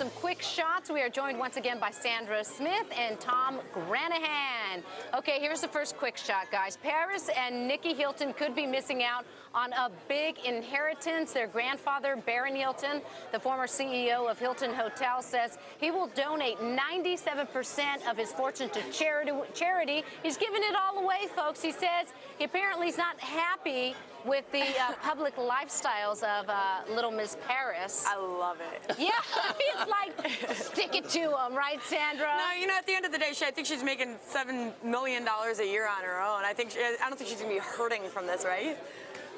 some quick shots. We are joined once again by Sandra Smith and Tom Granahan. Okay, here's the first quick shot, guys. Paris and Nikki Hilton could be missing out on a big inheritance. Their grandfather, Baron Hilton, the former CEO of Hilton Hotel, says he will donate 97% of his fortune to charity. He's giving it all away, folks. He says he apparently is not happy with the public lifestyles of little Miss Paris. I love it. Yeah, it's like, stick it to him, right, Sandra? No, you know, at the end of the day, I think she's making $7 million a year on her own. I don't think she's going to be hurting from this, right?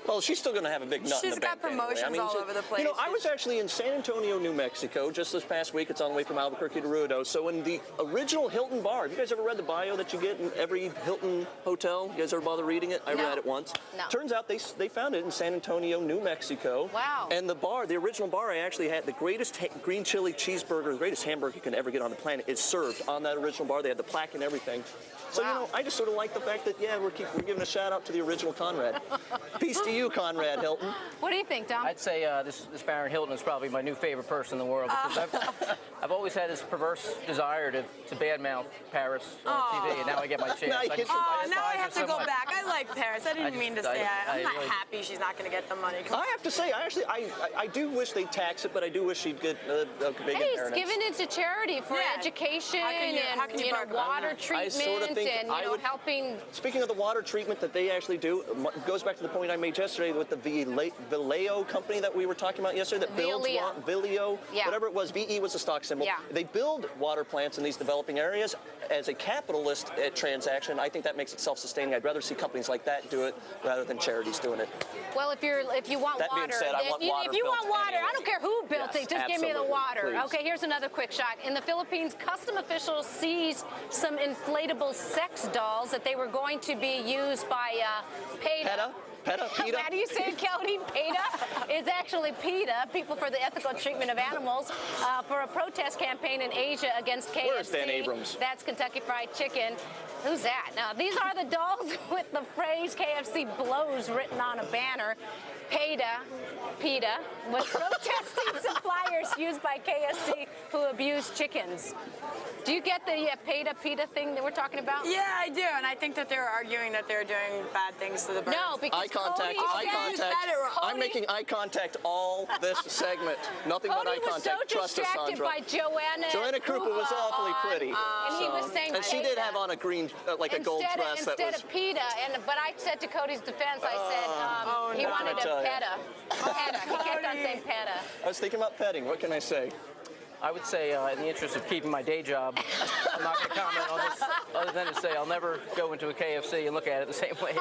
Well, she's still going to have a big nut in the bank. She's got promotions anyway. all over the place. You know, I was actually in San Antonio, New Mexico, just this past week. It's on the way from Albuquerque to Ruido. So in the original Hilton bar, have you guys ever read the bio that you get in every Hilton hotel? You guys ever bother reading it? I read it once. No. Turns out they found it in San Antonio, New Mexico. Wow. And the bar, the original bar, I actually had the greatest green chili cheeseburger, the greatest hamburger you can ever get on the planet, is served on that original bar. They had the plaque and everything. So, wow. You know, I just sort of like the fact that, yeah, we're giving a shout out to the original Conrad. Peace to you, Conrad Hilton. What do you think, Tom? I'd say this Baron Hilton is probably my new favorite person in the world because I've always had this perverse desire to badmouth Paris on TV, and now I get my chance. Now I have to go back. I like Paris. I didn't mean to say I'm not happy she's not going to get the money. I have to say, I do wish they'd tax it, but I do wish she'd get a big Hey, inheritance. he's giving it to charity for education and water treatment and helping. Speaking of the water treatment that they actually do, it goes back to the point I made yesterday with the Vallejo company that we were talking about yesterday that builds Vallejo, whatever it was. VE was the stock symbol. Yeah. They build water plants in these developing areas. As a capitalist transaction, I think that makes it self-sustaining. I'd rather see companies like that do it rather than charities doing it. Well, if you want that water, being said, I want water if you want water, anyway. I don't care who built it. Just give me the water. Please. Okay, here's another quick shot. In the Philippines, custom officials seized some inflatable sex dolls that they were going to be used by PETA. PETA? How do you say it, Kelly? PETA is actually PETA, People for the Ethical Treatment of Animals, for a protest campaign in Asia against KFC. Where's Dan Abrams? That's Kentucky Fried Chicken. Who's that? Now, these are the dolls with the phrase KFC blows written on a banner. PETA was protesting suppliers used by KFC who abuse chickens. Do you get the PETA thing that we're talking about? Yeah, I do, and I think that they're arguing that they're doing bad things to the birds. No, because eye contact. I'm making eye contact all this segment. Nothing but eye contact. Trust us, Sandra. By Joanna Krupa was awfully pretty. And he was saying, and she did have on a green, like a gold dress. Instead of PETA, but I said to Cody's defense, I said he wanted a PETA. He kept on saying PETA. I was thinking about petting. What can I say? I would say, in the interest of keeping my day job, I'm not going to comment on this other than to say I'll never go into a KFC and look at it the same way.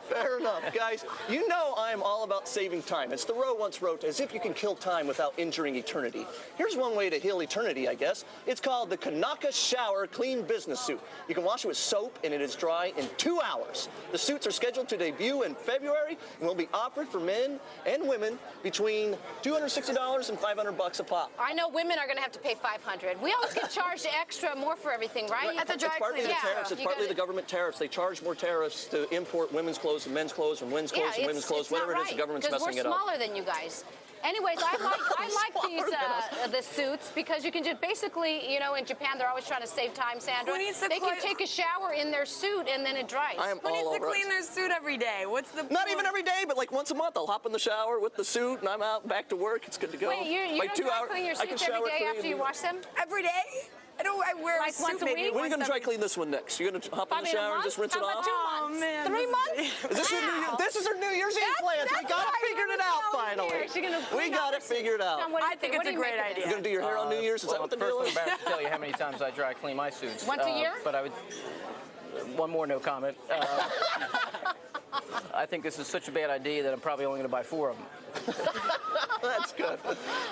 Fair enough, guys. You know I'm all about saving time. As Thoreau once wrote, as if you can kill time without injuring eternity. Here's one way to heal eternity, I guess. It's called the Kanaka Shower Clean Business Suit. You can wash it with soap, and it is dry in 2 hours. The suits are scheduled to debut in February and will be offered for men and women between $260 and $500 a pop. I know women are going to have to pay $500. We always get charged extra more for everything, right? At the dry cleaning. It's partly the tariffs. It's partly the government tariffs. They charge more tariffs to import women's clothes and men's clothes, or men's clothes and women's clothes, whatever it is. The government's messing it up. Because we're smaller than you guys. Anyways, I like these the suits because you can just basically, you know, in Japan they're always trying to save time, Sandra. They can take a shower in their suit and then it dries. Who needs to clean their suit every day? What's the Not even every day, but like once a month, I'll hop in the shower with the suit and I'm out back to work. It's good to go. Wait, you like don't dry clean your suits every day after you wash them? Every day? I wear like a suit once a week? When are you going to dry clean this one next? You're going to hop in the shower and just rinse it off? 2 months? Man. 3 months? Is this this is our New Year's Eve plans. We got it figured it out finally. We got it figured out. I think it's a great idea. You're going to do your hair on New Year's? Is that what the deal is? I'm embarrassed to tell you how many times I dry clean my suits. Once a year? But I would... One more, no comment. I think this is such a bad idea that I'm probably only going to buy 4 of them. That's good.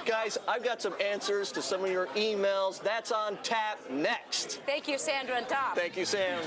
Guys, I've got some answers to some of your emails. That's on tap next. Thank you, Sandra and Tom. Thank you, Sam.